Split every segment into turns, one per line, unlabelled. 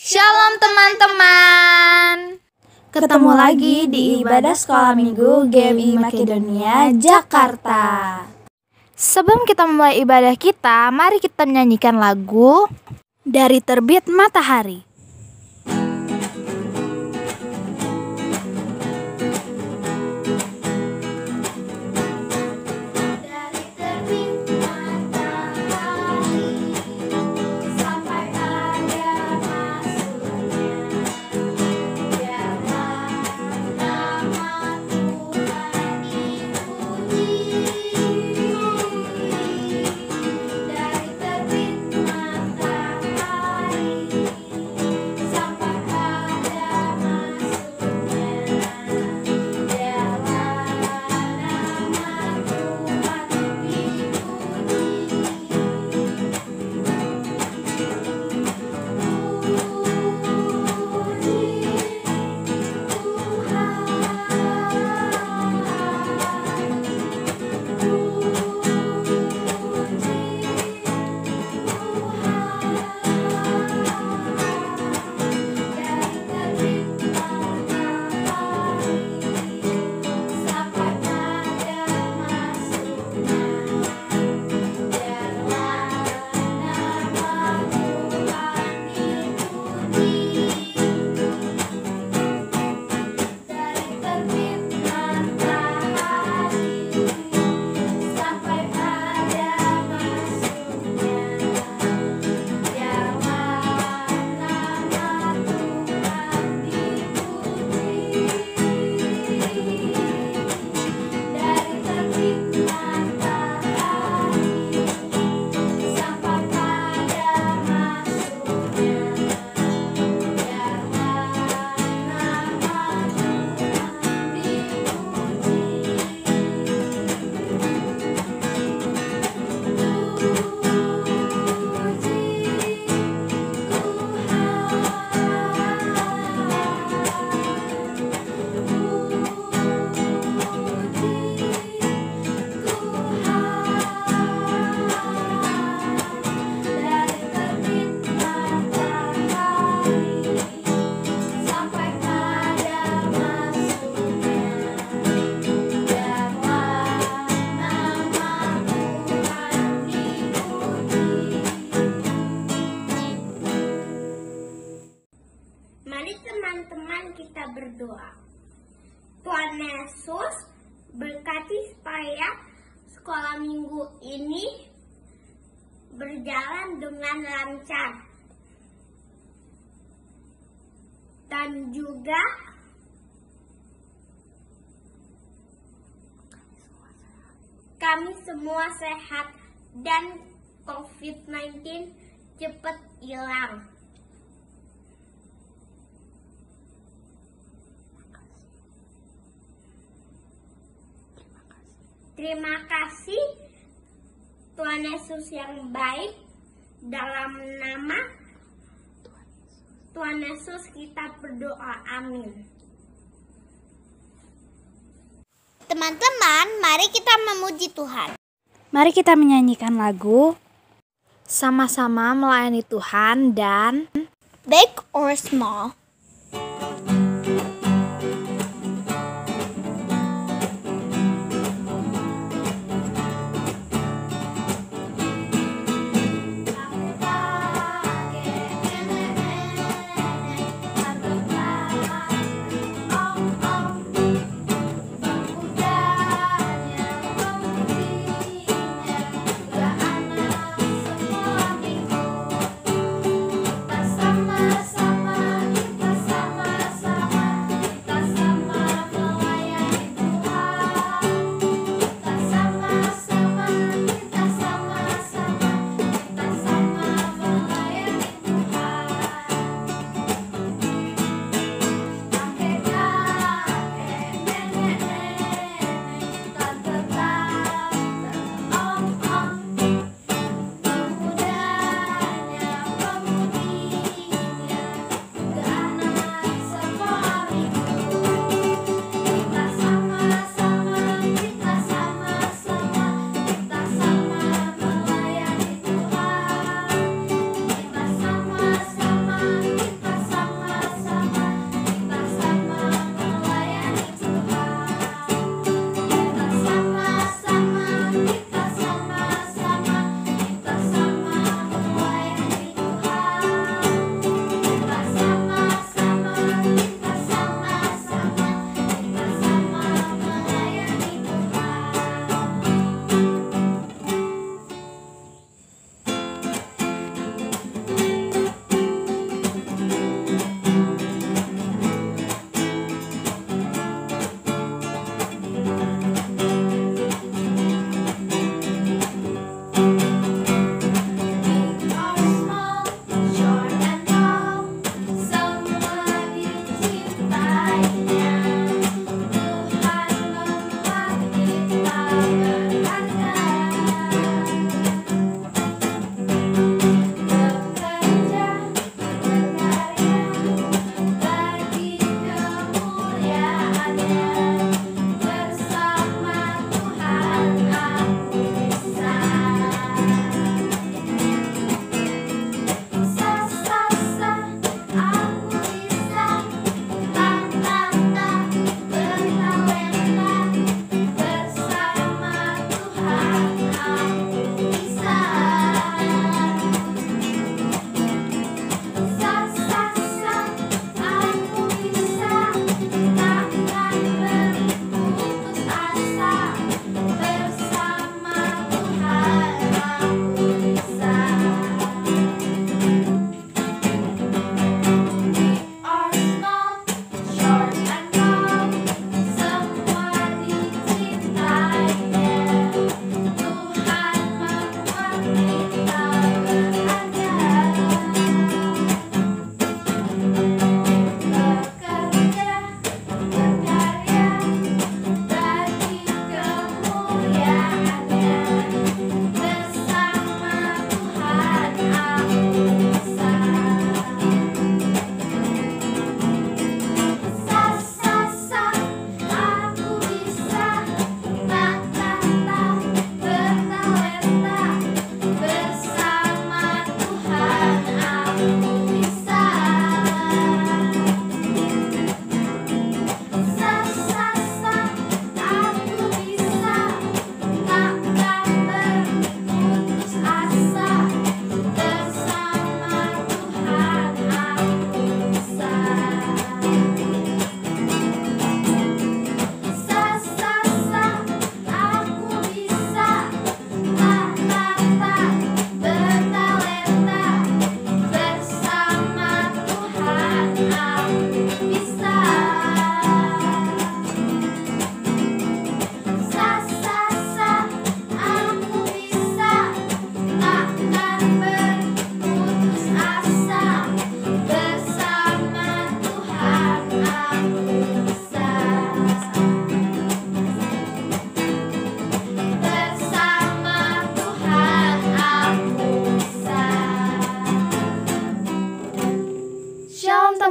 Shalom teman-teman.
Ketemu lagi di Ibadah Sekolah Minggu GMI Makedonia, Jakarta.
Sebelum kita mulai ibadah kita, mari kita menyanyikan lagu
Dari Terbit Matahari.
Mari teman-teman kita berdoa. Tuhan Yesus berkati supaya sekolah minggu ini berjalan dengan lancar. Dan juga kami semua sehat dan COVID-19 cepat hilang. Terima kasih Tuhan Yesus yang baik, dalam nama Tuhan Yesus kita berdoa, amin.
Teman-teman, mari kita memuji Tuhan.
Mari kita menyanyikan lagu
sama-sama melayani Tuhan dan
Big or small.
Sama-sama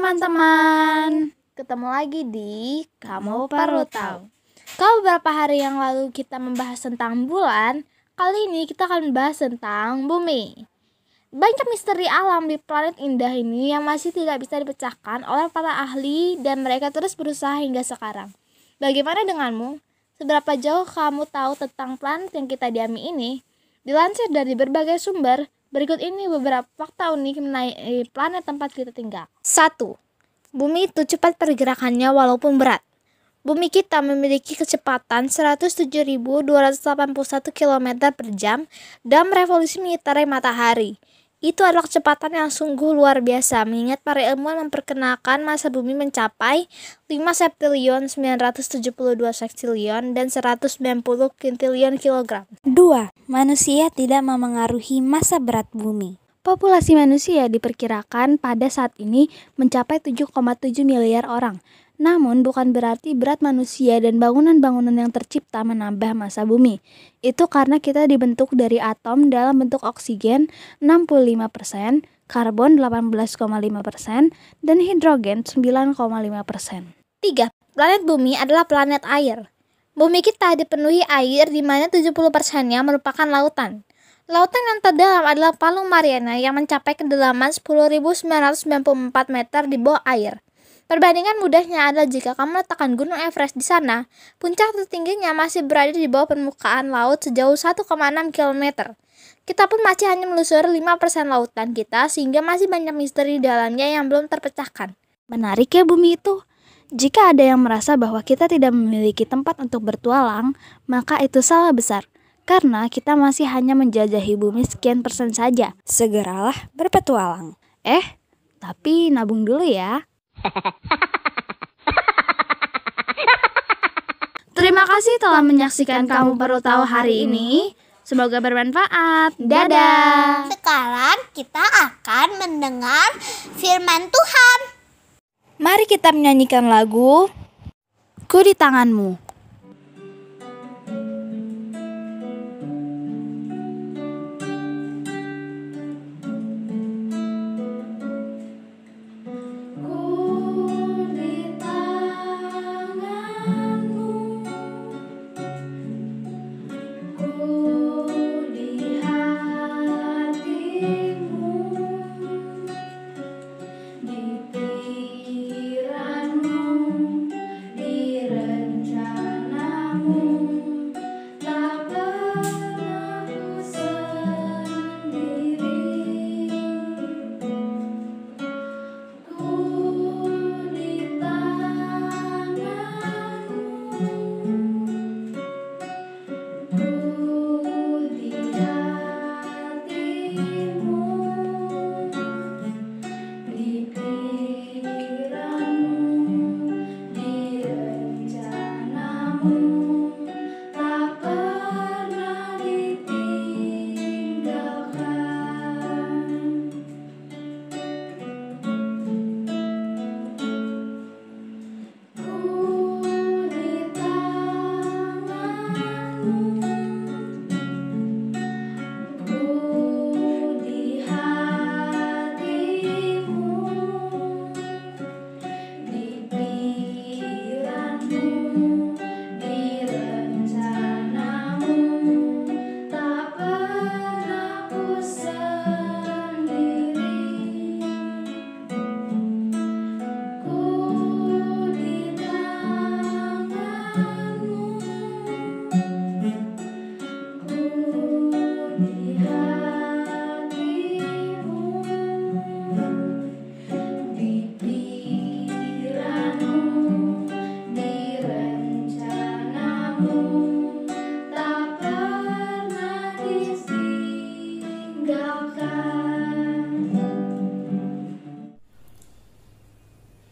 teman-teman, ketemu lagi di Kamu Perlu Tahu. Kalau beberapa hari yang lalu kita membahas tentang bulan, kali ini kita akan membahas tentang bumi. Banyak misteri alam di planet indah ini yang masih tidak bisa dipecahkan oleh para ahli dan mereka terus berusaha hingga sekarang. Bagaimana denganmu? Seberapa jauh kamu tahu tentang planet yang kita diami ini? Dilansir dari berbagai sumber, berikut ini beberapa fakta unik mengenai planet tempat kita tinggal. 1. Bumi itu cepat pergerakannya walaupun berat. Bumi kita memiliki kecepatan 107.281 km per jam dan revolusi mengitari matahari. Itu adalah kecepatan yang sungguh luar biasa, mengingat para ilmuwan memperkenalkan massa bumi mencapai 5 septilion 972 seksilion dan 190 quintillion kilogram.
2. Manusia tidak memengaruhi massa berat bumi.
Populasi manusia diperkirakan pada saat ini mencapai 7,7 miliar orang. Namun bukan berarti berat manusia dan bangunan-bangunan yang tercipta menambah massa bumi. Itu karena kita dibentuk dari atom dalam bentuk oksigen 65%, karbon 18,5%, dan hidrogen 9,5%. 3. Planet bumi adalah planet air. Bumi kita dipenuhi air di mana 70%-nya merupakan lautan. Lautan yang terdalam adalah Palung Mariana yang mencapai kedalaman 10.994 meter di bawah air. Perbandingan mudahnya adalah jika kamu letakkan Gunung Everest di sana, puncak tertingginya masih berada di bawah permukaan laut sejauh 1,6 km. Kita pun masih hanya menelusuri 5% lautan kita sehingga masih banyak misteri di dalamnya yang belum terpecahkan.
Menarik ya bumi itu. Jika ada yang merasa bahwa kita tidak memiliki tempat untuk bertualang, maka itu salah besar. Karena kita masih hanya menjajahi bumi sekian persen saja. Segeralah berpetualang. Tapi nabung dulu ya.
Terima kasih telah menyaksikan Kamu Perlu Tahu hari ini. Semoga bermanfaat. Dadah.
Sekarang kita akan mendengar firman Tuhan.
Mari kita menyanyikan lagu Ku di Tanganmu.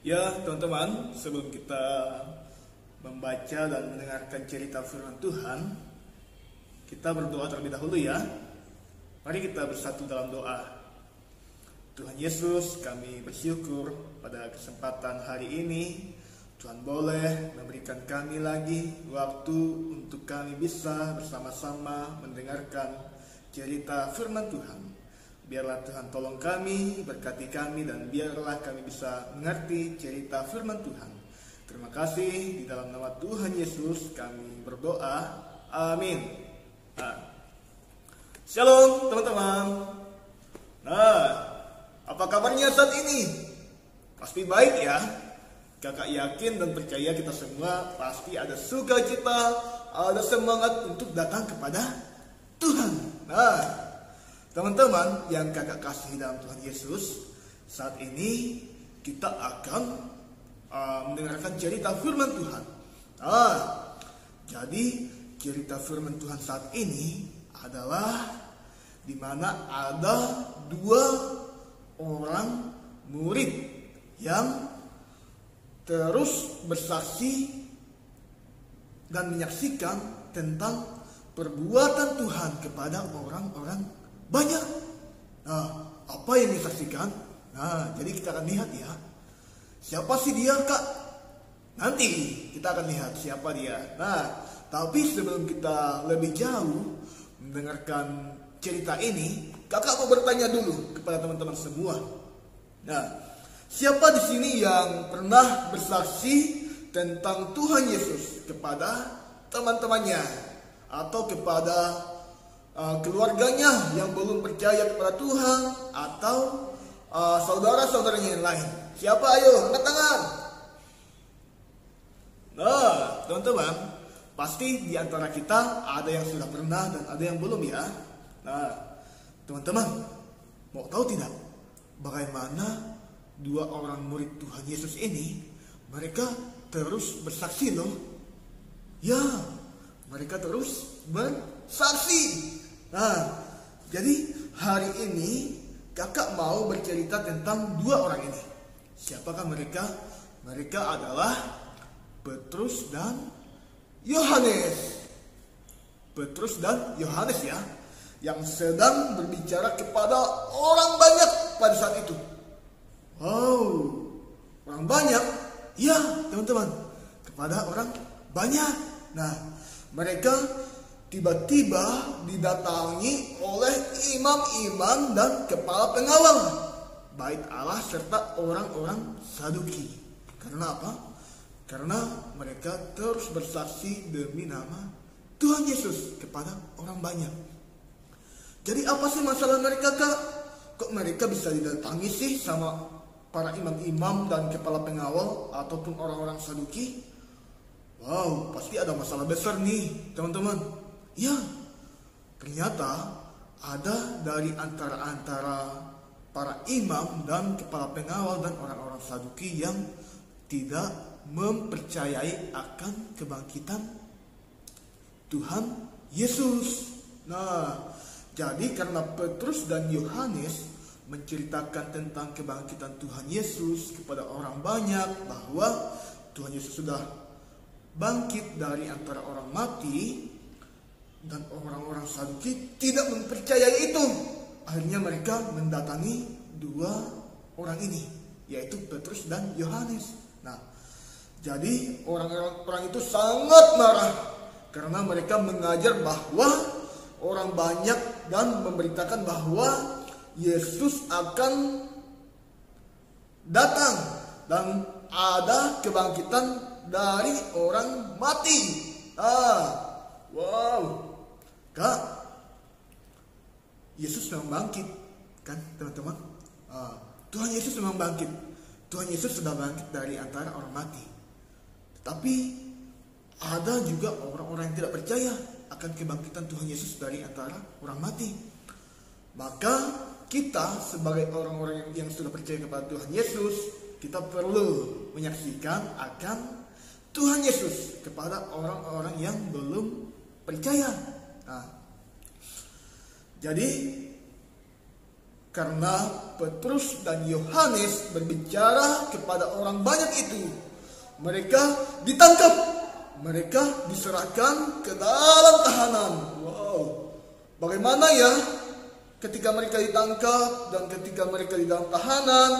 Ya teman-teman, sebelum kita membaca dan mendengarkan cerita firman Tuhan, kita berdoa terlebih dahulu ya. Mari kita bersatu dalam doa. Tuhan Yesus, kami bersyukur pada kesempatan hari ini Tuhan boleh memberikan kami lagi waktu untuk kami bisa bersama-sama mendengarkan cerita firman Tuhan. Biarlah Tuhan tolong kami, berkati kami, dan biarlah kami bisa mengerti cerita firman Tuhan. Terima kasih, di dalam nama Tuhan Yesus kami berdoa. Amin. Shalom teman-teman. Apa kabarnya saat ini? Pasti baik ya. Kakak yakin dan percaya kita semua pasti ada sukacita, ada semangat untuk datang kepada Tuhan. Teman-teman yang kakak kasih dalam Tuhan Yesus, saat ini kita akan mendengarkan cerita firman Tuhan. Jadi cerita firman Tuhan saat ini adalah di mana ada 2 orang murid yang terus bersaksi dan menyaksikan tentang perbuatan Tuhan kepada orang-orang banyak. Apa yang disaksikan? Jadi kita akan lihat ya. Siapa sih dia, Kak? Nanti kita akan lihat siapa dia. Tapi sebelum kita lebih jauh mendengarkan cerita ini, kakak mau bertanya dulu kepada teman-teman semua. Siapa di sini yang pernah bersaksi tentang Tuhan Yesus kepada teman-temannya atau kepada keluarganya yang belum percaya kepada Tuhan atau saudara-saudaranya yang lain? Siapa? Ayo, angkat tangan. Teman-teman, pasti di antara kita ada yang sudah pernah dan ada yang belum ya. Teman-teman, mau tahu tidak bagaimana 2 orang murid Tuhan Yesus ini, mereka terus bersaksi loh. Ya, mereka terus bersaksi. Jadi hari ini kakak mau bercerita tentang 2 orang ini. Siapakah mereka? Mereka adalah Petrus dan Yohanes. Petrus dan Yohanes ya, yang sedang berbicara kepada orang banyak pada saat itu. Orang banyak? Ya, teman-teman, kepada orang banyak. Mereka tiba-tiba didatangi oleh imam-imam dan kepala pengawal Bait Allah serta orang-orang Saduki. Karena apa? Karena mereka terus bersaksi demi nama Tuhan Yesus kepada orang banyak. Jadi apa sih masalah mereka, Kak? Kok mereka bisa didatangi sih sama para imam-imam dan kepala pengawal ataupun orang-orang Saduki? Pasti ada masalah besar nih, teman-teman. Ya, ternyata ada dari antara para imam dan kepala pengawal dan orang-orang Saduki yang tidak mempercayai akan kebangkitan Tuhan Yesus. Jadi karena Petrus dan Yohanes menceritakan tentang kebangkitan Tuhan Yesus kepada orang banyak, bahwa Tuhan Yesus sudah bangkit dari antara orang mati, dan orang-orang Saduki tidak mempercayai itu. Akhirnya mereka mendatangi 2 orang ini, yaitu Petrus dan Yohanes. Jadi orang-orang itu sangat marah karena mereka mengajar bahwa orang banyak dan memberitakan bahwa Yesus akan datang dan ada kebangkitan dari orang mati. Kak, Yesus memang bangkit kan, teman-teman? Tuhan Yesus memang bangkit. Tuhan Yesus sudah bangkit dari antara orang mati. Tapi ada juga orang-orang yang tidak percaya akan kebangkitan Tuhan Yesus dari antara orang mati. Maka kita sebagai orang-orang yang sudah percaya kepada Tuhan Yesus, kita perlu menyaksikan akan Tuhan Yesus kepada orang-orang yang belum percaya. Jadi karena Petrus dan Yohanes berbicara kepada orang banyak itu, mereka ditangkap, mereka diserahkan ke dalam tahanan. Bagaimana ya ketika mereka ditangkap dan ketika mereka di dalam tahanan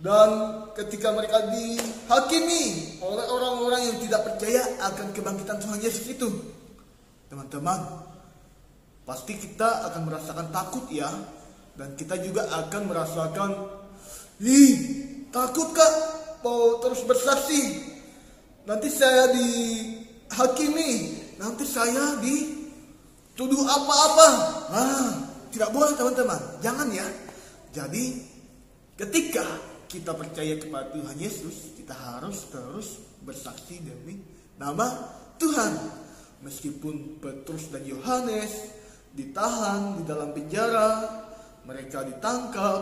dan ketika mereka dihakimi oleh orang-orang yang tidak percaya akan kebangkitan Tuhan Yesus itu? Teman-teman, pasti kita akan merasakan takut ya. Dan kita juga akan merasakan, ih, takut kak mau terus bersaksi. Nanti saya dihakimi, nanti saya dituduh apa-apa. Tidak boleh teman-teman, jangan ya. Jadi ketika kita percaya kepada Tuhan Yesus, kita harus terus bersaksi demi nama Tuhan. Meskipun Petrus dan Yohanes ditahan di dalam penjara, mereka ditangkap,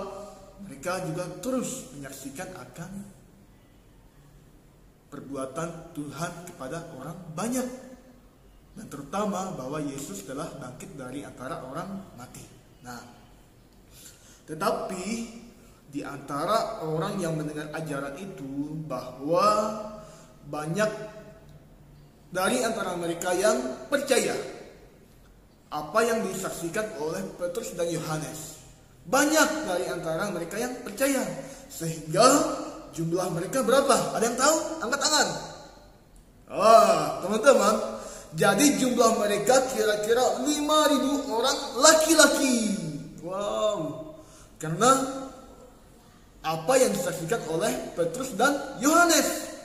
mereka juga terus menyaksikan akan perbuatan Tuhan kepada orang banyak. Dan terutama bahwa Yesus telah bangkit dari antara orang mati. Nah, tetapi di antara orang yang mendengar ajaran itu, bahwa banyak dari antara mereka yang percaya apa yang disaksikan oleh Petrus dan Yohanes. Banyak dari antara mereka yang percaya. Sehingga jumlah mereka berapa? Ada yang tahu? Angkat tangan. Teman-teman, jadi jumlah mereka kira-kira 5.000 orang laki-laki. Wow. Karena apa yang disaksikan oleh Petrus dan Yohanes.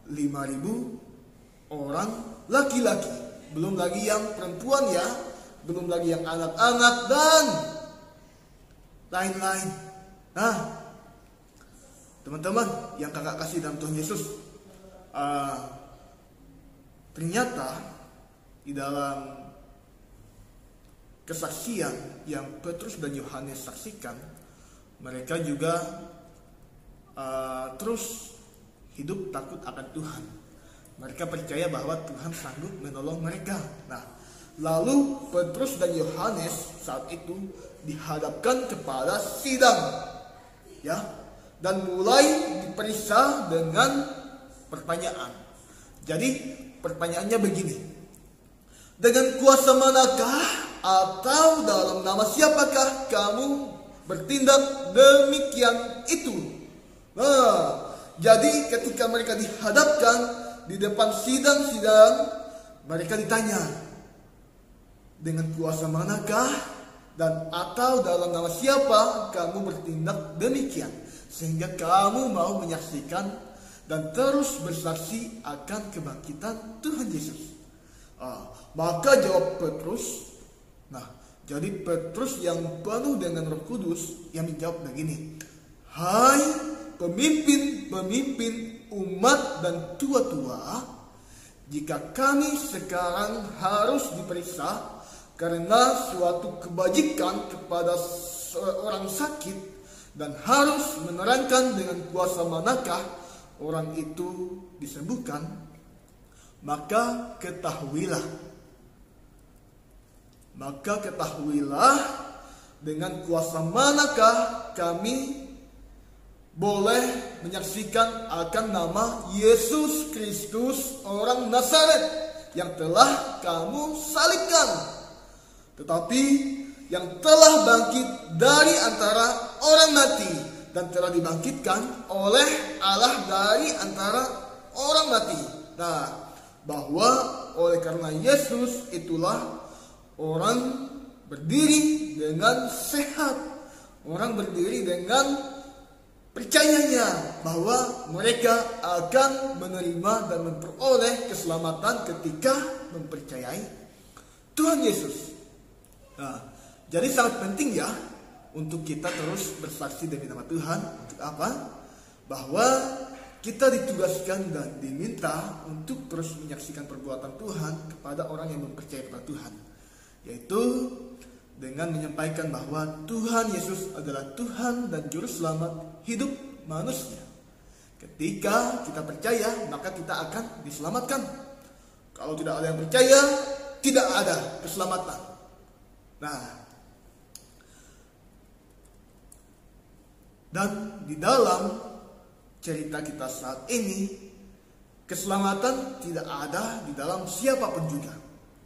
5.000 orang laki-laki. Belum lagi yang perempuan ya. Belum lagi yang anak-anak dan lain-lain. Nah, teman-teman yang kakak kasih dalam Tuhan Yesus, ternyata di dalam kesaksian yang Petrus dan Yohanes saksikan, mereka juga terus hidup takut akan Tuhan. Mereka percaya bahwa Tuhan sanggup menolong mereka. Nah, lalu Petrus dan Yohanes saat itu dihadapkan kepada sidang, ya, dan mulai diperiksa dengan pertanyaan. Jadi pertanyaannya begini: dengan kuasa manakah atau dalam nama siapakah kamu bertindak demikian itu? Nah, jadi ketika mereka dihadapkan di depan sidang-sidang, mereka ditanya, dengan kuasa manakah dan atau dalam nama siapa kamu bertindak demikian, sehingga kamu mau menyaksikan dan terus bersaksi akan kebangkitan Tuhan Yesus. Maka jawab Petrus. Nah, jadi Petrus yang penuh dengan Roh Kudus yang menjawab begini: hai pemimpin-pemimpin umat dan tua-tua, jika kami sekarang harus diperiksa karena suatu kebajikan kepada seorang sakit dan harus menerangkan dengan kuasa manakah orang itu disembuhkan, maka ketahuilah dengan kuasa manakah kami boleh menyaksikan akan nama Yesus Kristus orang Nazaret yang telah kamu salibkan, tetapi yang telah bangkit dari antara orang mati dan telah dibangkitkan oleh Allah dari antara orang mati. Nah, bahwa oleh karena Yesus itulah orang berdiri dengan sehat, orang berdiri dengan percayanya bahwa mereka akan menerima dan memperoleh keselamatan ketika mempercayai Tuhan Yesus. Nah, jadi sangat penting ya untuk kita terus bersaksi demi nama Tuhan. Untuk apa? Bahwa kita ditugaskan dan diminta untuk terus menyaksikan perbuatan Tuhan kepada orang yang mempercayai kepada Tuhan, yaitu dengan menyampaikan bahwa Tuhan Yesus adalah Tuhan dan Juru Selamat hidup manusia. Ketika kita percaya, maka kita akan diselamatkan. Kalau tidak ada yang percaya, tidak ada keselamatan. Nah, dan di dalam cerita kita saat ini, keselamatan tidak ada di dalam siapapun juga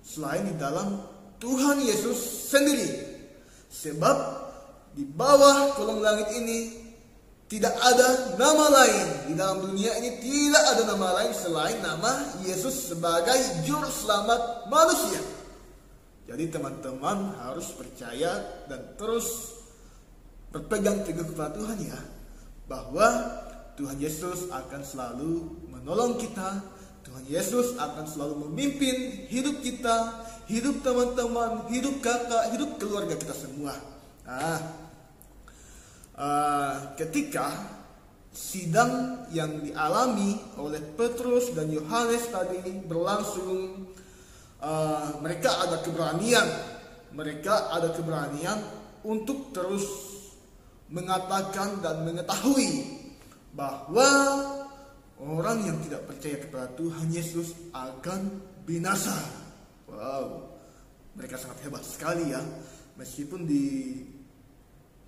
selain di dalam Tuhan Yesus sendiri. Sebab di bawah kolong langit ini tidak ada nama lain. Di dalam dunia ini tidak ada nama lain selain nama Yesus sebagai Juru Selamat manusia. Jadi teman-teman harus percaya dan terus berpegang teguh kepada Tuhan ya, bahwa Tuhan Yesus akan selalu menolong kita. Tuhan Yesus akan selalu memimpin hidup kita, hidup teman-teman, hidup kakak, hidup keluarga kita semua. Nah, ketika sidang yang dialami oleh Petrus dan Yohanes tadi berlangsung, mereka ada keberanian untuk terus mengatakan dan mengetahui bahwa orang yang tidak percaya kepada Tuhan Yesus akan binasa. Wow, mereka sangat hebat sekali ya. Meskipun di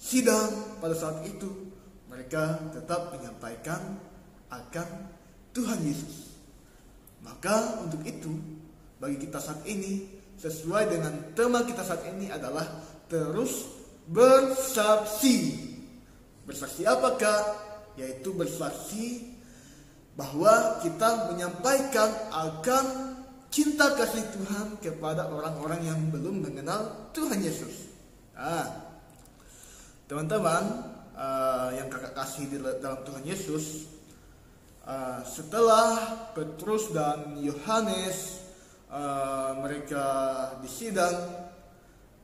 sidang pada saat itu mereka tetap menyampaikan akan Tuhan Yesus. Maka untuk itu bagi kita saat ini, sesuai dengan tema kita saat ini adalah terus bersaksi. Bersaksi apakah? Yaitu bersaksi bahwa kita menyampaikan akan cinta kasih Tuhan kepada orang-orang yang belum mengenal Tuhan Yesus. Nah, teman-teman yang kakak kasih di dalam Tuhan Yesus, setelah Petrus dan Yohanes mereka disidang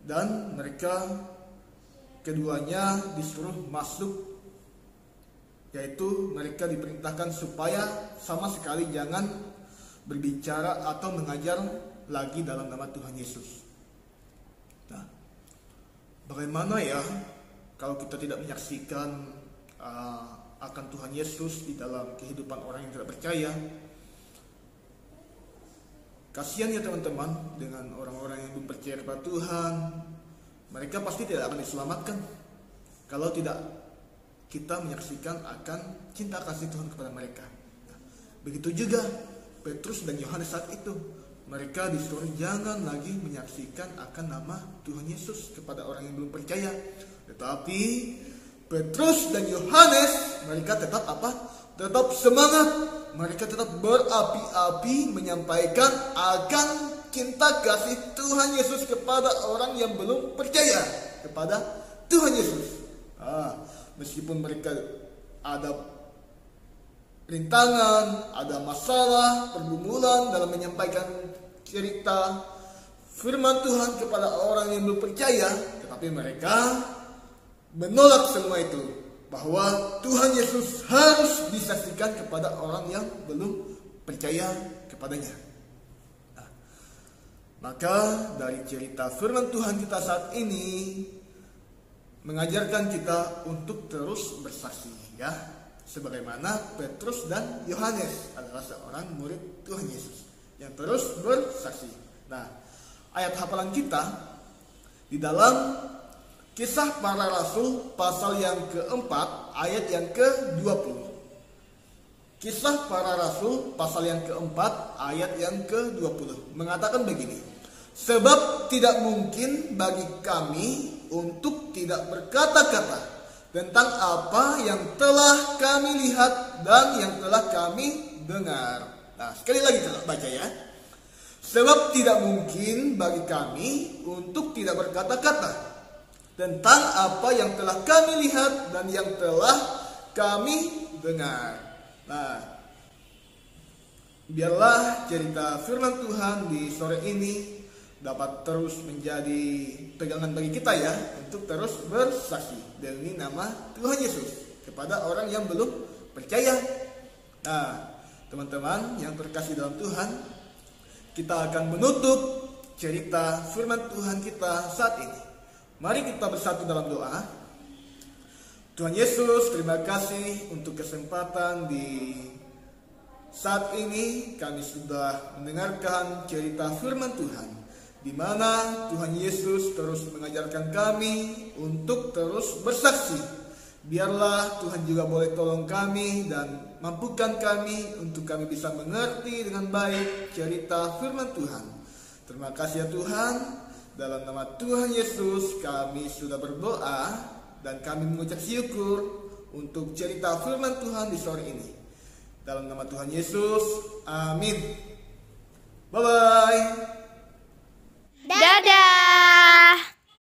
dan mereka keduanya disuruh masuk, yaitu mereka diperintahkan supaya sama sekali jangan berbicara atau mengajar lagi dalam nama Tuhan Yesus. Nah, bagaimana ya kalau kita tidak menyaksikan akan Tuhan Yesus di dalam kehidupan orang yang tidak percaya? Kasihan ya teman-teman dengan orang-orang yang belum percaya kepada Tuhan. Mereka pasti tidak akan diselamatkan kalau tidak kita menyaksikan akan cinta kasih Tuhan kepada mereka. Nah, begitu juga Petrus dan Yohanes saat itu, mereka disuruh jangan lagi menyaksikan akan nama Tuhan Yesus kepada orang yang belum percaya. Tetapi Petrus dan Yohanes mereka tetap apa? Tetap semangat. Mereka tetap berapi-api menyampaikan akan cinta kasih Tuhan Yesus kepada orang yang belum percaya kepada Tuhan Yesus. Meskipun mereka ada rintangan, ada masalah, pergumulan dalam menyampaikan cerita firman Tuhan kepada orang yang belum percaya, tetapi mereka menolak semua itu, bahwa Tuhan Yesus harus disaksikan kepada orang yang belum percaya kepadanya. Nah, maka dari cerita firman Tuhan kita saat ini mengajarkan kita untuk terus bersaksi ya, sebagaimana Petrus dan Yohanes adalah seorang murid Tuhan Yesus yang terus bersaksi. Nah, ayat hafalan kita di dalam Kisah Para Rasul pasal yang keempat ayat yang ke-20. Kisah Para Rasul pasal yang keempat ayat yang ke-20 mengatakan begini: sebab tidak mungkin bagi kami untuk tidak berkata-kata tentang apa yang telah kami lihat dan yang telah kami dengar. Nah, sekali lagi kita baca ya. Sebab tidak mungkin bagi kami untuk tidak berkata-kata tentang apa yang telah kami lihat dan yang telah kami dengar. Nah, biarlah cerita firman Tuhan di sore ini dapat terus menjadi pegangan bagi kita ya, untuk terus bersaksi demi nama Tuhan Yesus kepada orang yang belum percaya. Nah, teman-teman yang terkasih dalam Tuhan, kita akan menutup cerita firman Tuhan kita saat ini. Mari kita bersatu dalam doa. Tuhan Yesus, terima kasih untuk kesempatan di saat ini kami sudah mendengarkan cerita firman Tuhan, di mana Tuhan Yesus terus mengajarkan kami untuk terus bersaksi. Biarlah Tuhan juga boleh tolong kami dan mampukan kami untuk kami bisa mengerti dengan baik cerita firman Tuhan. Terima kasih ya Tuhan. Dalam nama Tuhan Yesus kami sudah berdoa dan kami mengucap syukur untuk cerita firman Tuhan di sore ini. Dalam nama Tuhan Yesus, amin. Bye-bye.
Dadah.